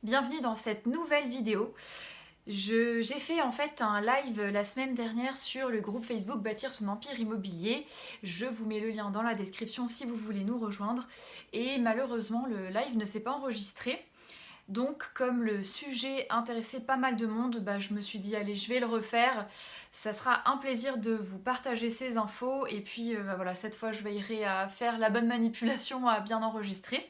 Bienvenue dans cette nouvelle vidéo. J'ai fait en fait un live la semaine dernière sur le groupe Facebook Bâtir son empire immobilier. Je vous mets le lien dans la description si vous voulez nous rejoindre. Et malheureusement le live ne s'est pas enregistré. Donc comme le sujet intéressait pas mal de monde, je me suis dit allez je vais le refaire. Ça sera un plaisir de vous partager ces infos. Et puis voilà, cette fois je veillerai à faire la bonne manipulation, à bien enregistrer.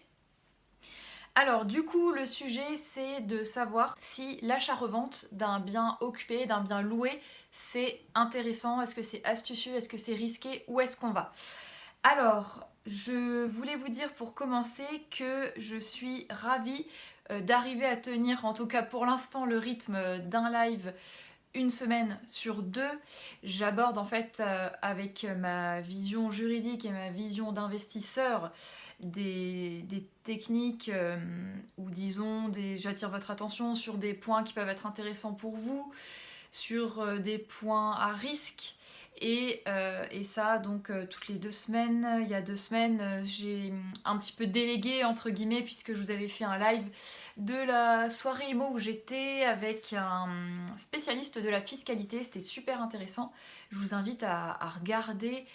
Alors du coup le sujet c'est de savoir si l'achat-revente d'un bien occupé, d'un bien loué, c'est intéressant, est-ce que c'est astucieux, est-ce que c'est risqué, où est-ce qu'on va? Alors je voulais vous dire pour commencer que je suis ravie d'arriver à tenir, en tout cas pour l'instant, le rythme d'un live une semaine sur deux. J'aborde en fait avec ma vision juridique et ma vision d'investisseur des techniques ou disons j'attire votre attention sur des points qui peuvent être intéressants pour vous, sur des points à risque. Et ça, donc toutes les 2 semaines, il y a 2 semaines, j'ai un petit peu délégué, entre guillemets, puisque je vous avais fait un live de la soirée IMO où j'étais avec un spécialiste de la fiscalité. C'était super intéressant. Je vous invite à regarder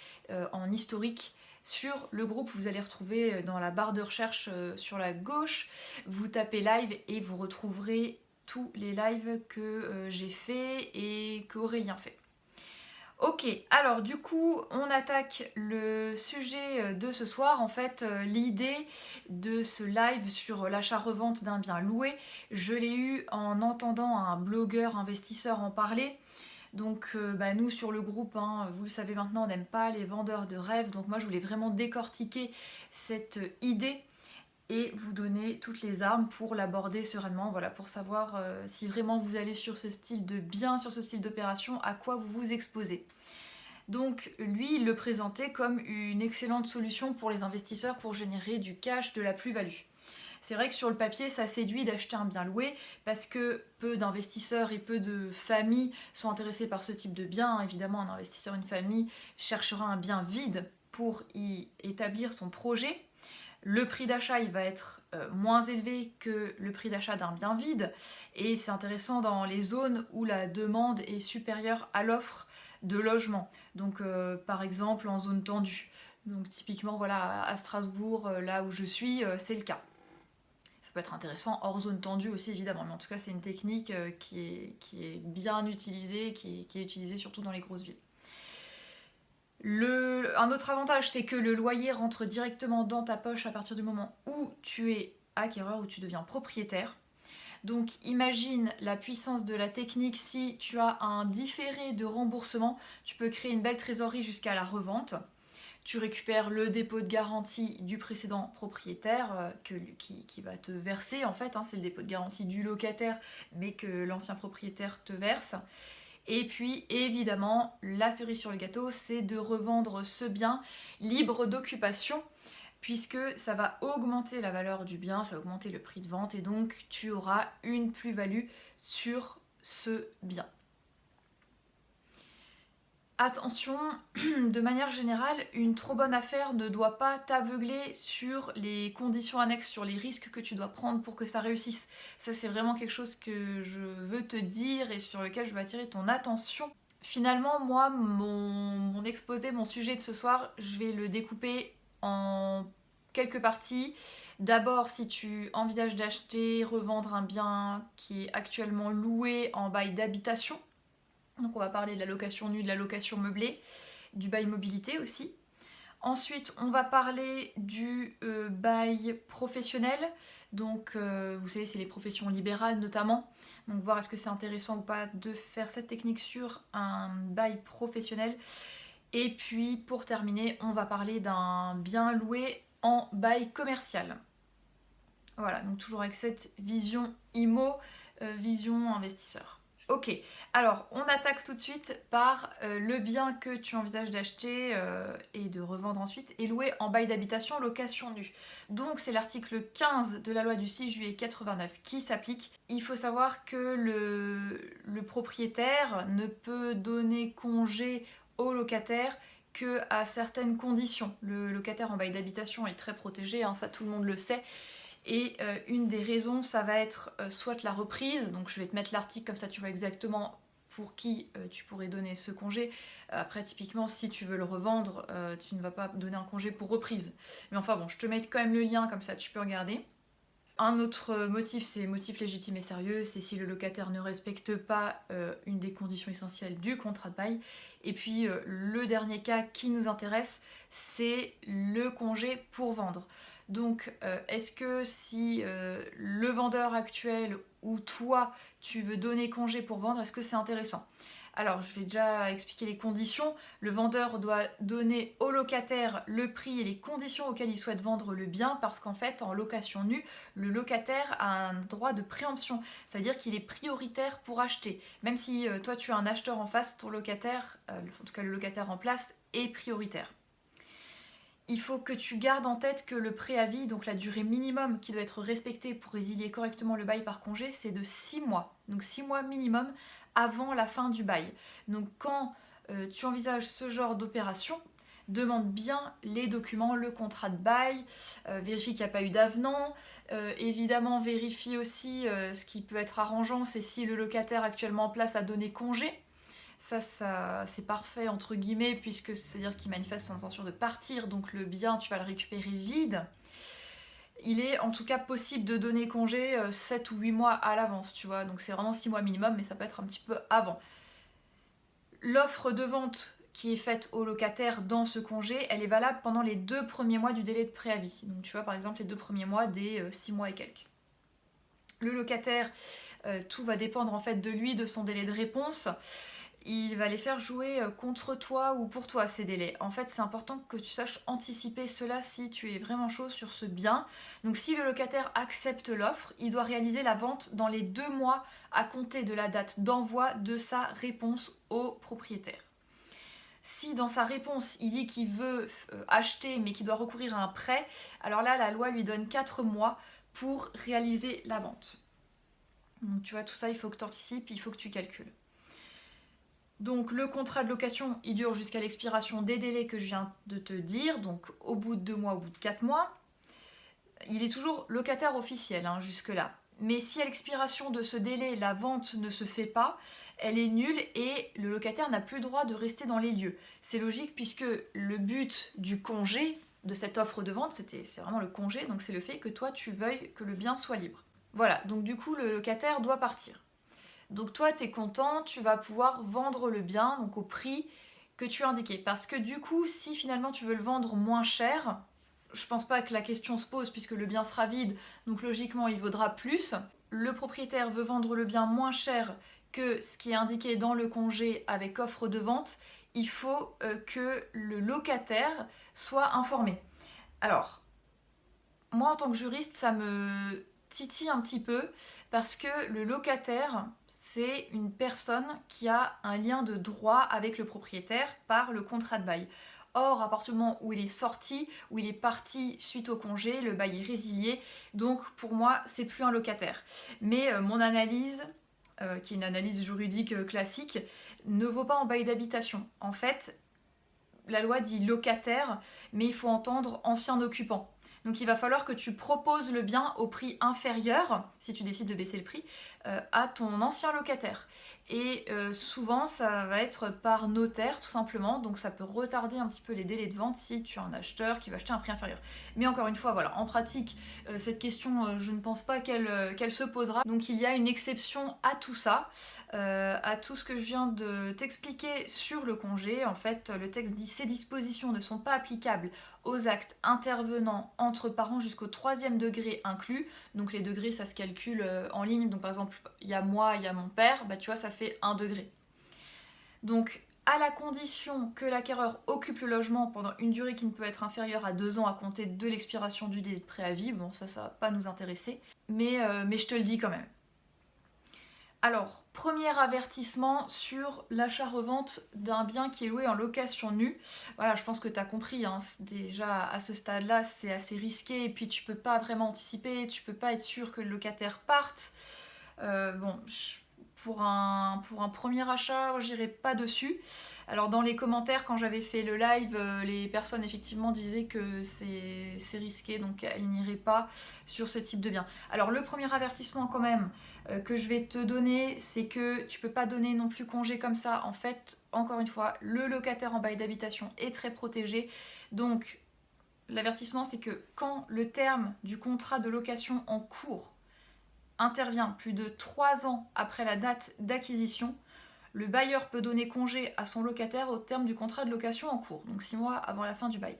en historique sur le groupe. Vous allez retrouver dans la barre de recherche sur la gauche, vous tapez live et vous retrouverez tous les lives que j'ai fait et que Aurélien fait. Ok, alors du coup, on attaque le sujet de ce soir. En fait, l'idée de ce live sur l'achat-revente d'un bien loué, je l'ai eu en entendant un blogueur investisseur en parler. Donc nous sur le groupe, hein, vous le savez maintenant, on n'aime pas les vendeurs de rêves. Donc moi je voulais vraiment décortiquer cette idée et vous donner toutes les armes pour l'aborder sereinement, voilà, pour savoir si vraiment vous allez sur ce style de bien, sur ce style d'opération, à quoi vous vous exposez. Donc lui, il le présentait comme une excellente solution pour les investisseurs pour générer du cash, de la plus-value. C'est vrai que sur le papier, ça séduit d'acheter un bien loué parce que peu d'investisseurs et peu de familles sont intéressés par ce type de bien. Évidemment, un investisseur, une famille cherchera un bien vide pour y établir son projet. Le prix d'achat il va être moins élevé que le prix d'achat d'un bien vide et c'est intéressant dans les zones où la demande est supérieure à l'offre de logement. Donc par exemple en zone tendue. Donc typiquement voilà à Strasbourg, là où je suis, c'est le cas. Ça peut être intéressant hors zone tendue aussi évidemment, mais en tout cas c'est une technique qui est bien utilisée, qui est utilisée surtout dans les grosses villes. Un autre avantage, c'est que le loyer rentre directement dans ta poche à partir du moment où tu es acquéreur, où tu deviens propriétaire. Donc imagine la puissance de la technique. Si tu as un différé de remboursement, tu peux créer une belle trésorerie jusqu'à la revente. Tu récupères le dépôt de garantie du précédent propriétaire qui va te verser en fait, hein, c'est le dépôt de garantie du locataire mais que l'ancien propriétaire te verse. Et puis évidemment, la cerise sur le gâteau, c'est de revendre ce bien libre d'occupation, puisque ça va augmenter la valeur du bien, ça va augmenter le prix de vente, et donc tu auras une plus-value sur ce bien. Attention, de manière générale, une trop bonne affaire ne doit pas t'aveugler sur les conditions annexes, sur les risques que tu dois prendre pour que ça réussisse. Ça, c'est vraiment quelque chose que je veux te dire et sur lequel je veux attirer ton attention. Finalement, moi, mon exposé, mon sujet de ce soir, je vais le découper en quelques parties. D'abord, si tu envisages d'acheter, revendre un bien qui est actuellement loué en bail d'habitation, donc on va parler de la location nue, de la location meublée, du bail mobilité aussi. Ensuite, on va parler du bail professionnel. Donc, vous savez, c'est les professions libérales notamment. Donc, voir est-ce que c'est intéressant ou pas de faire cette technique sur un bail professionnel. Et puis, pour terminer, on va parler d'un bien loué en bail commercial. Voilà, donc toujours avec cette vision IMO, vision investisseur. Ok, alors on attaque tout de suite par le bien que tu envisages d'acheter et de revendre ensuite et louer en bail d'habitation location nue. Donc c'est l'article 15 de la loi du 6 juillet 89 qui s'applique. Il faut savoir que le propriétaire ne peut donner congé au locataire que à certaines conditions. Le locataire en bail d'habitation est très protégé, hein, ça tout le monde le sait. Et une des raisons, ça va être soit la reprise, donc je vais te mettre l'article comme ça tu vois exactement pour qui tu pourrais donner ce congé. Après, typiquement, si tu veux le revendre, tu ne vas pas donner un congé pour reprise. Mais enfin bon, je te mets quand même le lien, comme ça tu peux regarder. Un autre motif, c'est motif légitime et sérieux, c'est si le locataire ne respecte pas une des conditions essentielles du contrat de bail. Et puis le dernier cas qui nous intéresse, c'est le congé pour vendre. Donc est-ce que si le vendeur actuel ou toi, tu veux donner congé pour vendre, est-ce que c'est intéressant ? Alors, je vais déjà expliquer les conditions. Le vendeur doit donner au locataire le prix et les conditions auxquelles il souhaite vendre le bien parce qu'en fait, en location nue, le locataire a un droit de préemption. C'est-à-dire qu'il est prioritaire pour acheter. Même si toi, tu as un acheteur en face, ton locataire, en tout cas le locataire en place, est prioritaire. Il faut que tu gardes en tête que le préavis, donc la durée minimum qui doit être respectée pour résilier correctement le bail par congé, c'est de 6 mois. Donc 6 mois minimum avant la fin du bail. Donc quand tu envisages ce genre d'opération, demande bien les documents, le contrat de bail, vérifie qu'il n'y a pas eu d'avenant. Évidemment, vérifie aussi ce qui peut être arrangeant, c'est si le locataire actuellement en place a donné congé. Ça c'est parfait entre guillemets puisque c'est-à-dire qu'il manifeste son intention de partir, donc le bien tu vas le récupérer vide. Il est en tout cas possible de donner congé 7 ou 8 mois à l'avance, tu vois, donc c'est vraiment 6 mois minimum, mais ça peut être un petit peu avant. L'offre de vente qui est faite au locataire dans ce congé, elle est valable pendant les 2 premiers mois du délai de préavis. Donc tu vois par exemple les 2 premiers mois des 6 mois et quelques. Le locataire, tout va dépendre en fait de lui, de son délai de réponse. Il va les faire jouer contre toi ou pour toi ces délais. En fait, c'est important que tu saches anticiper cela si tu es vraiment chaud sur ce bien. Donc si le locataire accepte l'offre, il doit réaliser la vente dans les 2 mois à compter de la date d'envoi de sa réponse au propriétaire. Si dans sa réponse, il dit qu'il veut acheter mais qu'il doit recourir à un prêt, alors là, la loi lui donne 4 mois pour réaliser la vente. Donc tu vois, tout ça, il faut que tu anticipes, il faut que tu calcules. Donc le contrat de location, il dure jusqu'à l'expiration des délais que je viens de te dire, donc au bout de 2 mois, au bout de 4 mois. Il est toujours locataire officiel jusque-là. Mais si à l'expiration de ce délai, la vente ne se fait pas, elle est nulle et le locataire n'a plus le droit de rester dans les lieux. C'est logique puisque le but du congé, de cette offre de vente, c'est vraiment le congé, donc c'est le fait que toi tu veuilles que le bien soit libre. Voilà, donc du coup le locataire doit partir. Donc toi, tu es content, tu vas pouvoir vendre le bien donc au prix que tu as indiqué. Parce que du coup, si finalement tu veux le vendre moins cher, je pense pas que la question se pose puisque le bien sera vide, donc logiquement il vaudra plus. Le propriétaire veut vendre le bien moins cher que ce qui est indiqué dans le congé avec offre de vente, il faut que le locataire soit informé. Alors, moi en tant que juriste, ça me titille un petit peu parce que le locataire, c'est une personne qui a un lien de droit avec le propriétaire par le contrat de bail. Or, à partir du moment où il est sorti, où il est parti suite au congé, le bail est résilié, donc pour moi, c'est plus un locataire. Mais mon analyse, qui est une analyse juridique classique, ne vaut pas en bail d'habitation. En fait, la loi dit locataire, mais il faut entendre ancien occupant. Donc il va falloir que tu proposes le bien au prix inférieur, si tu décides de baisser le prix, à ton ancien locataire. Et souvent ça va être par notaire tout simplement, donc ça peut retarder un petit peu les délais de vente si tu as un acheteur qui va acheter un prix inférieur. Mais encore une fois, voilà, en pratique, cette question, je ne pense pas qu'elle se posera. Donc il y a une exception à tout ça, à tout ce que je viens de t'expliquer sur le congé. En fait, le texte dit ces dispositions ne sont pas applicables aux actes intervenant entre parents jusqu'au 3e degré inclus. Donc les degrés, ça se calcule en ligne. Donc par exemple, il y a moi, il y a mon père, bah tu vois, ça fait 1 degré. Donc à la condition que l'acquéreur occupe le logement pendant une durée qui ne peut être inférieure à 2 ans à compter de l'expiration du délai de préavis, bon ça va pas nous intéresser, mais je te le dis quand même. Alors, premier avertissement sur l'achat-revente d'un bien qui est loué en location nue. Voilà, je pense que tu as compris, déjà à ce stade-là, c'est assez risqué, et puis tu peux pas vraiment anticiper, tu peux pas être sûr que le locataire parte. pour un premier achat, j'irai pas dessus. Alors dans les commentaires, quand j'avais fait le live, les personnes effectivement disaient que c'est risqué, donc elles n'iraient pas sur ce type de bien. Alors le premier avertissement quand même que je vais te donner, c'est que tu peux pas donner non plus congé comme ça. En fait, encore une fois, le locataire en bail d'habitation est très protégé. Donc l'avertissement, c'est que quand le terme du contrat de location en cours intervient plus de 3 ans après la date d'acquisition, le bailleur peut donner congé à son locataire au terme du contrat de location en cours, donc 6 mois avant la fin du bail.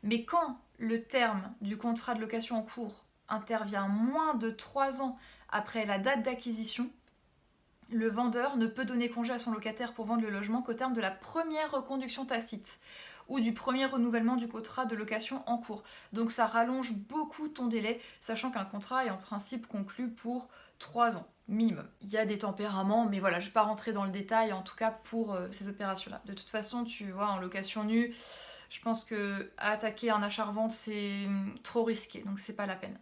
Mais quand le terme du contrat de location en cours intervient moins de 3 ans après la date d'acquisition, le vendeur ne peut donner congé à son locataire pour vendre le logement qu'au terme de la première reconduction tacite ou du premier renouvellement du contrat de location en cours. Donc ça rallonge beaucoup ton délai, sachant qu'un contrat est en principe conclu pour 3 ans minimum. Il y a des tempéraments, mais voilà, je ne vais pas rentrer dans le détail, en tout cas pour ces opérations-là. De toute façon, tu vois, en location nue, je pense que attaquer un achat-revente, c'est trop risqué, donc c'est pas la peine.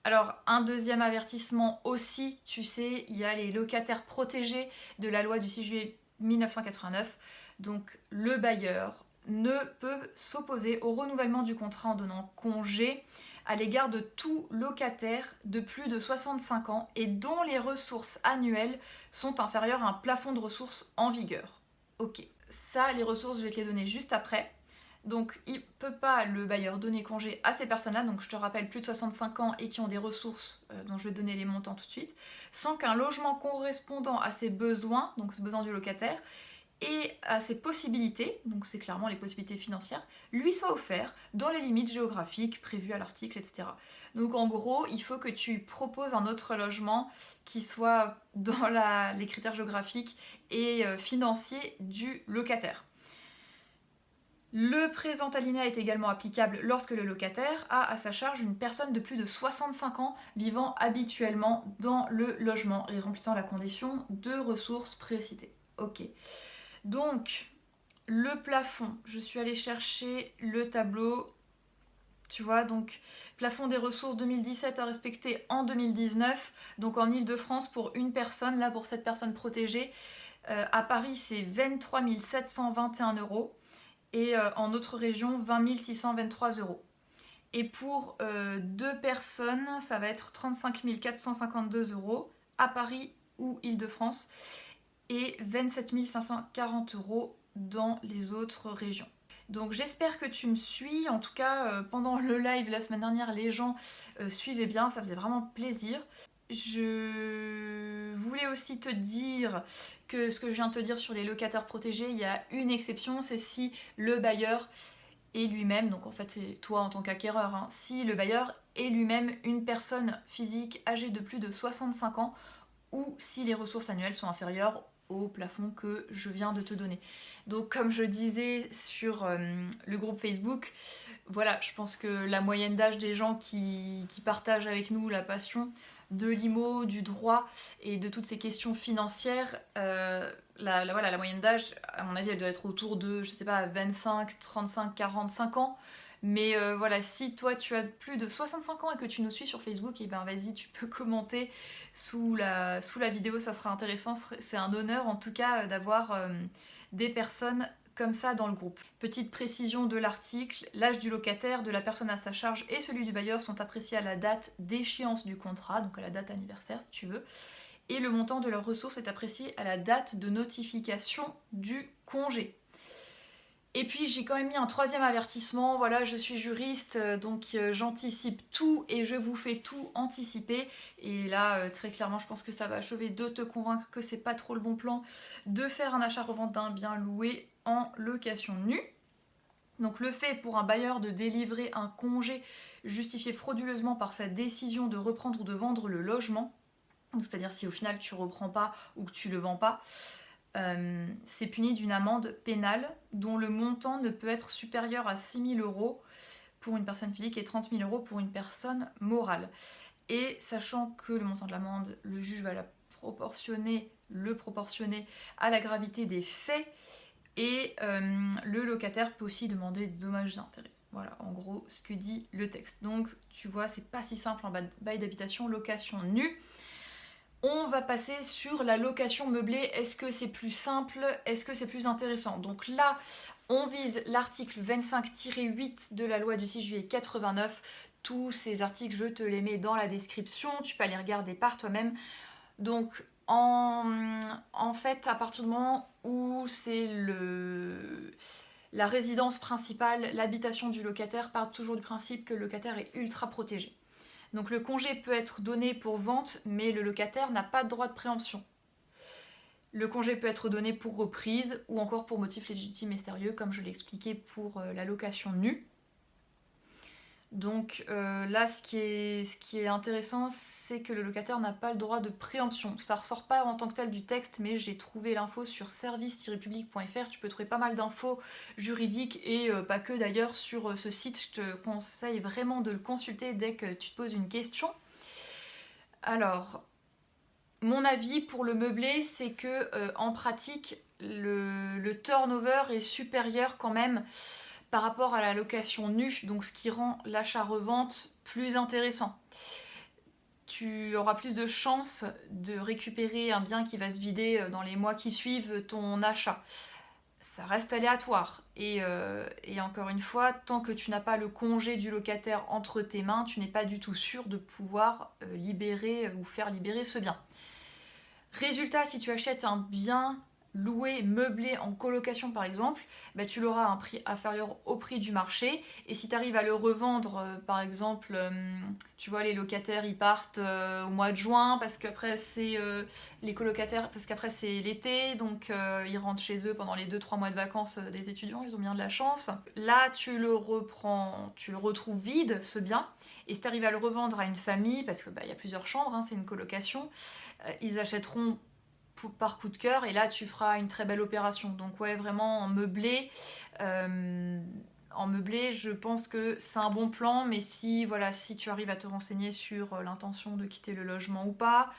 Alors, un deuxième avertissement aussi, tu sais, il y a les locataires protégés de la loi du 6 juillet 1989. Donc, le bailleur ne peut s'opposer au renouvellement du contrat en donnant congé à l'égard de tout locataire de plus de 65 ans et dont les ressources annuelles sont inférieures à un plafond de ressources en vigueur. Ok, ça, les ressources, je vais te les donner juste après. Donc il ne peut pas, le bailleur, donner congé à ces personnes-là, donc je te rappelle plus de 65 ans et qui ont des ressources, dont je vais donner les montants tout de suite, sans qu'un logement correspondant à ses besoins, donc ce besoin du locataire, et à ses possibilités, donc c'est clairement les possibilités financières, lui soit offert dans les limites géographiques prévues à l'article, etc. Donc en gros, il faut que tu proposes un autre logement qui soit dans les critères géographiques et financiers du locataire. Le présent alinéa est également applicable lorsque le locataire a à sa charge une personne de plus de 65 ans vivant habituellement dans le logement et remplissant la condition de ressources précitées. Ok. Donc, le plafond, je suis allée chercher le tableau. Tu vois, donc plafond des ressources 2017 à respecter en 2019. Donc en Ile-de-France pour une personne, là pour cette personne protégée. À Paris, c'est 23 721 euros. Et en autre région, 20 623 euros. Et pour 2 personnes, ça va être 35 452 euros à Paris ou Île-de-France et 27 540 euros dans les autres régions. Donc j'espère que tu me suis. En tout cas, pendant le live la semaine dernière, les gens suivaient bien, ça faisait vraiment plaisir. Je voulais aussi te dire que ce que je viens de te dire sur les locataires protégés, il y a une exception, c'est si le bailleur est lui-même, donc en fait c'est toi en tant qu'acquéreur, hein, si le bailleur est lui-même une personne physique âgée de plus de 65 ans ou si les ressources annuelles sont inférieures au plafond que je viens de te donner. Donc comme je disais sur le groupe Facebook, voilà, je pense que la moyenne d'âge des gens qui partagent avec nous la passion de l'IMO, du droit et de toutes ces questions financières, voilà, la moyenne d'âge, à mon avis, elle doit être autour de, je sais pas, 25, 35, 45 ans. Mais voilà, si toi tu as plus de 65 ans et que tu nous suis sur Facebook, et ben vas-y, tu peux commenter sous la vidéo, ça sera intéressant. C'est un honneur en tout cas d'avoir des personnes comme ça dans le groupe. Petite précision de l'article, l'âge du locataire, de la personne à sa charge et celui du bailleur sont appréciés à la date d'échéance du contrat, donc à la date anniversaire si tu veux, et le montant de leurs ressources est apprécié à la date de notification du congé. Et puis j'ai quand même mis un troisième avertissement, voilà, je suis juriste, donc j'anticipe tout et je vous fais tout anticiper. Et là, très clairement, je pense que ça va achever de te convaincre que c'est pas trop le bon plan de faire un achat-revente d'un bien loué en location nue. Donc le fait pour un bailleur de délivrer un congé justifié frauduleusement par sa décision de reprendre ou de vendre le logement, c'est-à-dire si au final tu reprends pas ou que tu le vends pas, c'est puni d'une amende pénale dont le montant ne peut être supérieur à 6 000 euros pour une personne physique et 30 000 euros pour une personne morale. Et sachant que le montant de l'amende, le juge va le proportionner à la gravité des faits et le locataire peut aussi demander des dommages et intérêts. Voilà, en gros, ce que dit le texte. Donc, tu vois, c'est pas si simple en bail d'habitation, location nue. On va passer sur la location meublée. Est-ce que c'est plus simple? Est-ce que c'est plus intéressant? Donc là, on vise l'article 25-8 de la loi du 6 juillet 89. Tous ces articles, je te les mets dans la description. Tu peux aller regarder par toi-même. Donc, en fait, à partir du moment où c'est la résidence principale, l'habitation du locataire, part toujours du principe que le locataire est ultra protégé. Donc le congé peut être donné pour vente, mais le locataire n'a pas de droit de préemption. Le congé peut être donné pour reprise ou encore pour motif légitime et sérieux, comme je l'ai expliqué pour la location nue. Donc là, ce qui est intéressant, c'est que le locataire n'a pas le droit de préemption. Ça ressort pas en tant que tel du texte, mais j'ai trouvé l'info sur service-public.fr. Tu peux trouver pas mal d'infos juridiques et pas que d'ailleurs sur ce site. Je te conseille vraiment de le consulter dès que tu te poses une question. Alors, mon avis pour le meublé, c'est que en pratique, le turnover est supérieur quand même par rapport à la location nue, donc ce qui rend l'achat-revente plus intéressant. Tu auras plus de chances de récupérer un bien qui va se vider dans les mois qui suivent ton achat. Ça reste aléatoire. Et encore une fois, tant que tu n'as pas le congé du locataire entre tes mains, tu n'es pas du tout sûr de pouvoir libérer ou faire libérer ce bien. Résultat, si tu achètes un bien loué, meublé en colocation par exemple, bah, tu l'auras à un prix inférieur au prix du marché. Et si tu arrives à le revendre, par exemple, tu vois, les locataires ils partent au mois de juin parce qu'après c'est les colocataires, parce qu'après c'est l'été, donc ils rentrent chez eux pendant les 2-3 mois de vacances des étudiants, ils ont bien de la chance. Là, tu le reprends, tu le retrouves vide ce bien. Et si tu arrives à le revendre à une famille, parce que y a plusieurs chambres, hein, c'est une colocation, ils achèteront par coup de cœur et là tu feras une très belle opération. Donc ouais, vraiment en meublé, je pense que c'est un bon plan, mais si tu arrives à te renseigner sur l'intention de quitter le logement ou pas.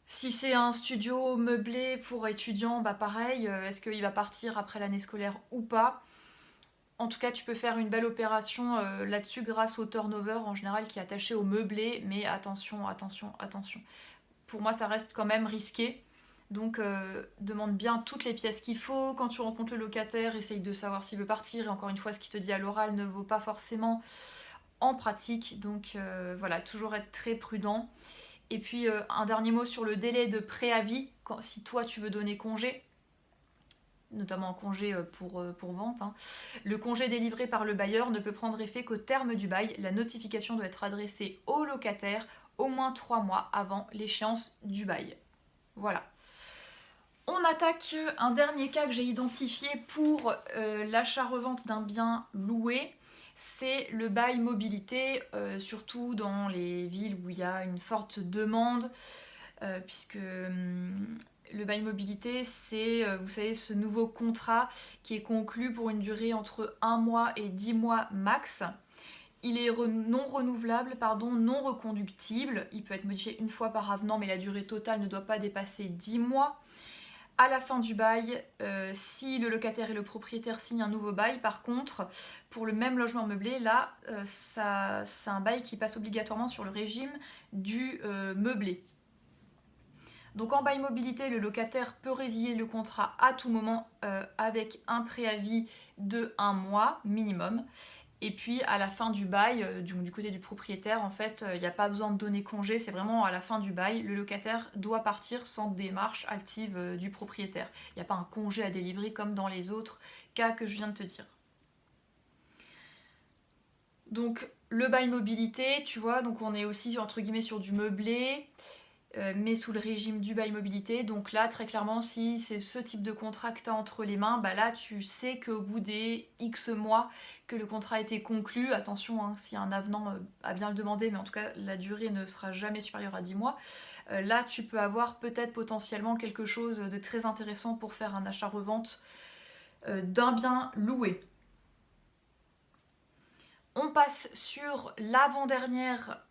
Si c'est un studio meublé pour étudiants, bah pareil, est-ce qu'il va partir après l'année scolaire ou pas? En tout cas, tu peux faire une belle opération là-dessus grâce au turnover en général qui est attaché au meublé, mais attention, attention, attention. Pour moi, ça reste quand même risqué. Donc, demande bien toutes les pièces qu'il faut. Quand tu rencontres le locataire, essaye de savoir s'il veut partir. Et encore une fois, ce qu'il te dit à l'oral ne vaut pas forcément en pratique. Donc, voilà, toujours être très prudent. Et puis, un dernier mot sur le délai de préavis. Si toi, tu veux donner congé, notamment en congé pour vente. Hein. Le congé délivré par le bailleur ne peut prendre effet qu'au terme du bail. La notification doit être adressée au locataire au moins 3 mois avant l'échéance du bail. Voilà. On attaque un dernier cas que j'ai identifié pour l'achat-revente d'un bien loué. C'est le bail mobilité, surtout dans les villes où il y a une forte demande, puisque le bail mobilité, c'est, vous savez, ce nouveau contrat qui est conclu pour une durée entre 1 mois et 10 mois max. Il est non renouvelable, non reconductible. Il peut être modifié une fois par avenant, mais la durée totale ne doit pas dépasser 10 mois. À la fin du bail, si le locataire et le propriétaire signent un nouveau bail, par contre, pour le même logement meublé, là, c'est un bail qui passe obligatoirement sur le régime du meublé. Donc en bail mobilité, le locataire peut résilier le contrat à tout moment avec un préavis de 1 mois minimum. Et puis à la fin du bail, du côté du propriétaire, en fait, il n'y a pas besoin de donner congé, c'est vraiment à la fin du bail, le locataire doit partir sans démarche active du propriétaire. Il n'y a pas un congé à délivrer comme dans les autres cas que je viens de te dire. Donc le bail mobilité, tu vois, donc on est aussi entre guillemets sur du meublé. Mais sous le régime du bail mobilité. Donc là, très clairement, si c'est ce type de contrat que tu as entre les mains, bah là, tu sais qu'au bout des X mois que le contrat a été conclu, attention, hein, si un avenant a bien le demandé, mais en tout cas, la durée ne sera jamais supérieure à 10 mois, là, tu peux avoir peut-être potentiellement quelque chose de très intéressant pour faire un achat-revente d'un bien loué. On passe sur l'avant-dernière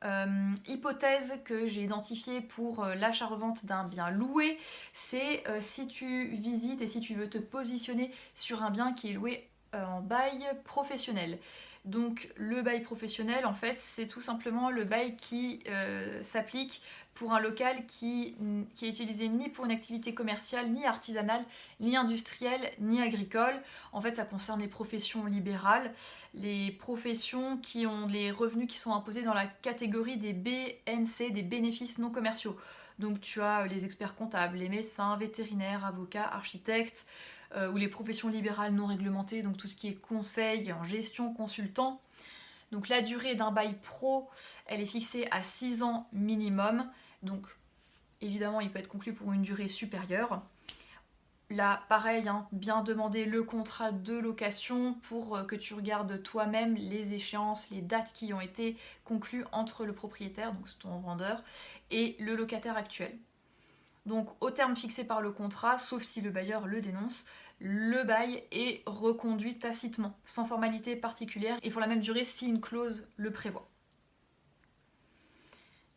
hypothèse que j'ai identifiée pour l'achat-revente d'un bien loué. C'est si tu visites et si tu veux te positionner sur un bien qui est loué en bail professionnel. Donc le bail professionnel, en fait, c'est tout simplement le bail qui s'applique pour un local qui est utilisé ni pour une activité commerciale, ni artisanale, ni industrielle, ni agricole. En fait, ça concerne les professions libérales, les professions qui ont les revenus qui sont imposés dans la catégorie des BNC, des bénéfices non commerciaux. Donc tu as les experts comptables, les médecins, vétérinaires, avocats, architectes, ou les professions libérales non réglementées, donc tout ce qui est conseil en gestion, consultant. Donc la durée d'un bail pro, elle est fixée à 6 ans minimum. Donc évidemment, il peut être conclu pour une durée supérieure. Là, pareil, hein, bien demander le contrat de location pour que tu regardes toi-même les échéances, les dates qui ont été conclues entre le propriétaire, donc ton vendeur, et le locataire actuel. Donc au terme fixé par le contrat, sauf si le bailleur le dénonce, le bail est reconduit tacitement, sans formalité particulière et pour la même durée si une clause le prévoit.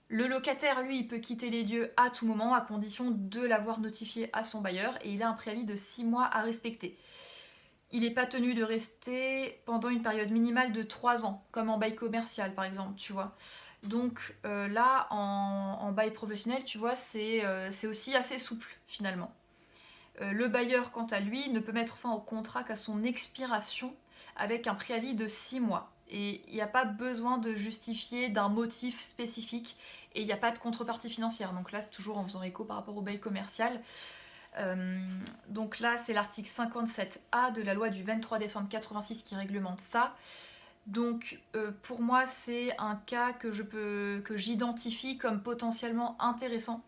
Le locataire, lui, il peut quitter les lieux à tout moment à condition de l'avoir notifié à son bailleur et il a un préavis de 6 mois à respecter. Il n'est pas tenu de rester pendant une période minimale de 3 ans, comme en bail commercial par exemple, tu vois. Donc là, en bail professionnel, tu vois, c'est aussi assez souple finalement. Le bailleur, quant à lui, ne peut mettre fin au contrat qu'à son expiration avec un préavis de 6 mois. Et il n'y a pas besoin de justifier d'un motif spécifique et il n'y a pas de contrepartie financière. Donc là, c'est toujours en faisant écho par rapport au bail commercial. Donc là, c'est l'article 57A de la loi du 23 décembre 86 qui réglemente ça. Donc pour moi, c'est un cas que j'identifie comme potentiellement intéressant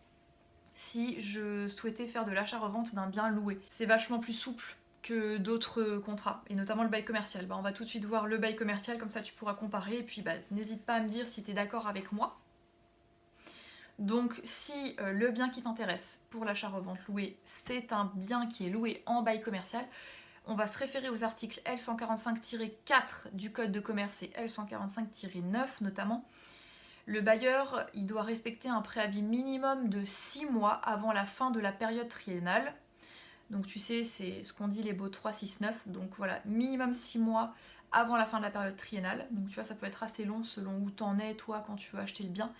si je souhaitais faire de l'achat-revente d'un bien loué. C'est vachement plus souple que d'autres contrats, et notamment le bail commercial. On va tout de suite voir le bail commercial, comme ça tu pourras comparer, et puis n'hésite pas à me dire si tu es d'accord avec moi. Donc si le bien qui t'intéresse pour l'achat-revente loué, c'est un bien qui est loué en bail commercial, on va se référer aux articles L145-4 du Code de commerce et L145-9 notamment. Le bailleur, il doit respecter un préavis minimum de 6 mois avant la fin de la période triennale. Donc tu sais, c'est ce qu'on dit les baux 3, 6, 9. Donc voilà, minimum 6 mois avant la fin de la période triennale. Donc tu vois, ça peut être assez long selon où t'en es, toi, quand tu veux acheter le bien.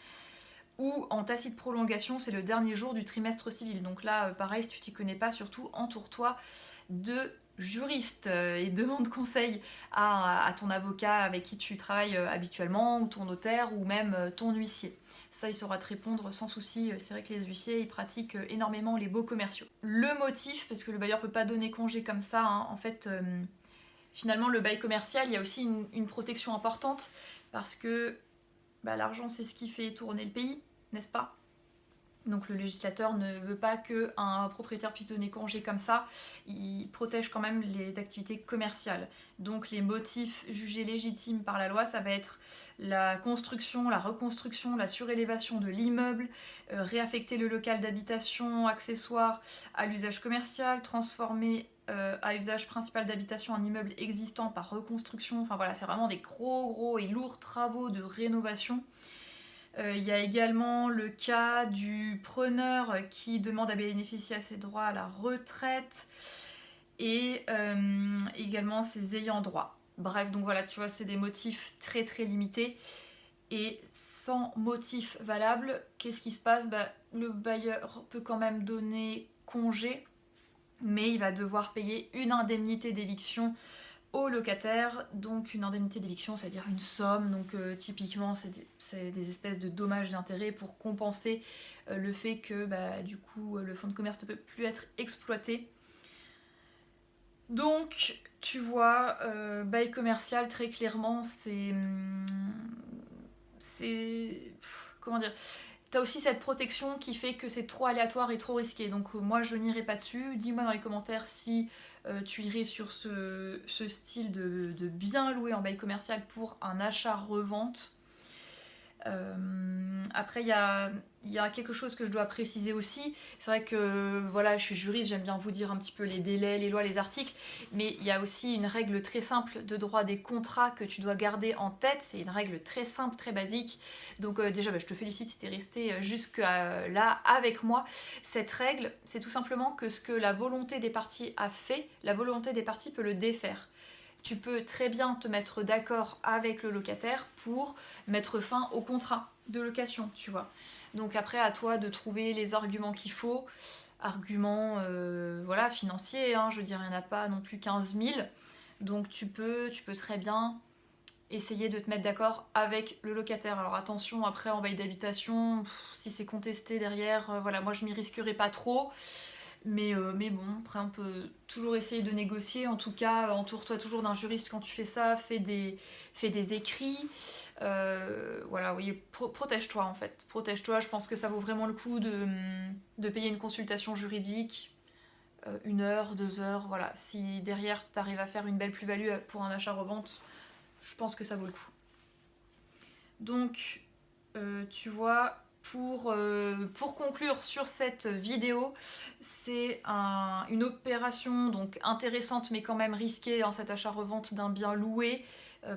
Ou en tacite prolongation, c'est le dernier jour du trimestre civil. Donc là, pareil, si tu t'y connais pas, surtout entoure-toi de juristes et demande conseil à ton avocat avec qui tu travailles habituellement, ou ton notaire, ou même ton huissier. Ça, il saura te répondre sans souci. C'est vrai que les huissiers, ils pratiquent énormément les baux commerciaux. Le motif, parce que le bailleur peut pas donner congé comme ça, hein, en fait, finalement, le bail commercial, il y a aussi une protection importante, parce que l'argent, c'est ce qui fait tourner le pays, n'est-ce pas ? Donc le législateur ne veut pas qu'un propriétaire puisse donner congé comme ça. Il protège quand même les activités commerciales. Donc les motifs jugés légitimes par la loi, ça va être la construction, la reconstruction, la surélévation de l'immeuble, réaffecter le local d'habitation accessoire à l'usage commercial, transformer à usage principal d'habitation un immeuble existant par reconstruction. Enfin voilà, c'est vraiment des gros et lourds travaux de rénovation. Il y a également le cas du preneur qui demande à bénéficier à ses droits à la retraite et également ses ayants droit. Bref, donc voilà, tu vois, c'est des motifs très limités et sans motif valable, qu'est-ce qui se passe ? Le bailleur peut quand même donner congé, mais il va devoir payer une indemnité d'éviction au locataire, donc une indemnité d'éviction, c'est-à-dire une somme, donc typiquement c'est des espèces de dommages d'intérêt pour compenser le fait que du coup le fonds de commerce ne peut plus être exploité. Donc tu vois, bail commercial très clairement comment dire, t'as aussi cette protection qui fait que c'est trop aléatoire et trop risqué. Donc moi je n'irai pas dessus. Dis-moi dans les commentaires si tu irais sur ce style de bien louer en bail commercial pour un achat-revente. Après il y a quelque chose que je dois préciser aussi. C'est vrai que voilà, je suis juriste, j'aime bien vous dire un petit peu les délais, les lois, les articles, mais il y a aussi une règle très simple de droit des contrats que tu dois garder en tête. C'est une règle très simple, très basique. Donc déjà je te félicite si tu es resté jusqu'à là avec moi. Cette règle, c'est tout simplement que ce que la volonté des parties a fait, la volonté des parties peut le défaire. Tu peux très bien te mettre d'accord avec le locataire pour mettre fin au contrat de location, tu vois. Donc après, à toi de trouver les arguments qu'il faut. Arguments voilà, financiers, hein, je veux dire, il n'y en a pas non plus 15 000. Donc tu peux très bien essayer de te mettre d'accord avec le locataire. Alors attention, après en bail d'habitation, si c'est contesté derrière, voilà, moi je m'y risquerai pas trop. Mais bon, après on peut toujours essayer de négocier. En tout cas, entoure-toi toujours d'un juriste quand tu fais ça, fais des écrits. Voilà, oui, protège-toi en fait. Protège-toi, je pense que ça vaut vraiment le coup de payer une consultation juridique, 1 heure, 2 heures, voilà. Si derrière tu arrives à faire une belle plus-value pour un achat-revente, je pense que ça vaut le coup. Donc, tu vois, pour conclure sur cette vidéo, c'est une opération donc intéressante mais quand même risquée, hein, cet achat-revente d'un bien loué,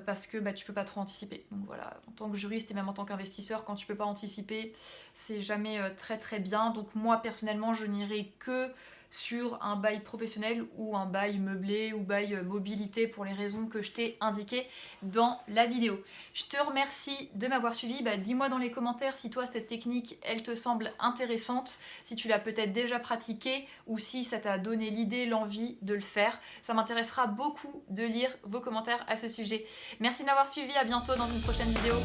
parce que tu peux pas trop anticiper. Donc voilà, en tant que juriste et même en tant qu'investisseur, quand tu peux pas anticiper, c'est jamais très très bien. Donc moi personnellement, je n'irai que sur un bail professionnel ou un bail meublé ou bail mobilité pour les raisons que je t'ai indiquées dans la vidéo. Je te remercie de m'avoir suivi. Dis-moi dans les commentaires si toi cette technique elle te semble intéressante, si tu l'as peut-être déjà pratiquée ou si ça t'a donné l'idée, l'envie de le faire. Ça m'intéressera beaucoup de lire vos commentaires à ce sujet. Merci de m'avoir suivi, à bientôt dans une prochaine vidéo.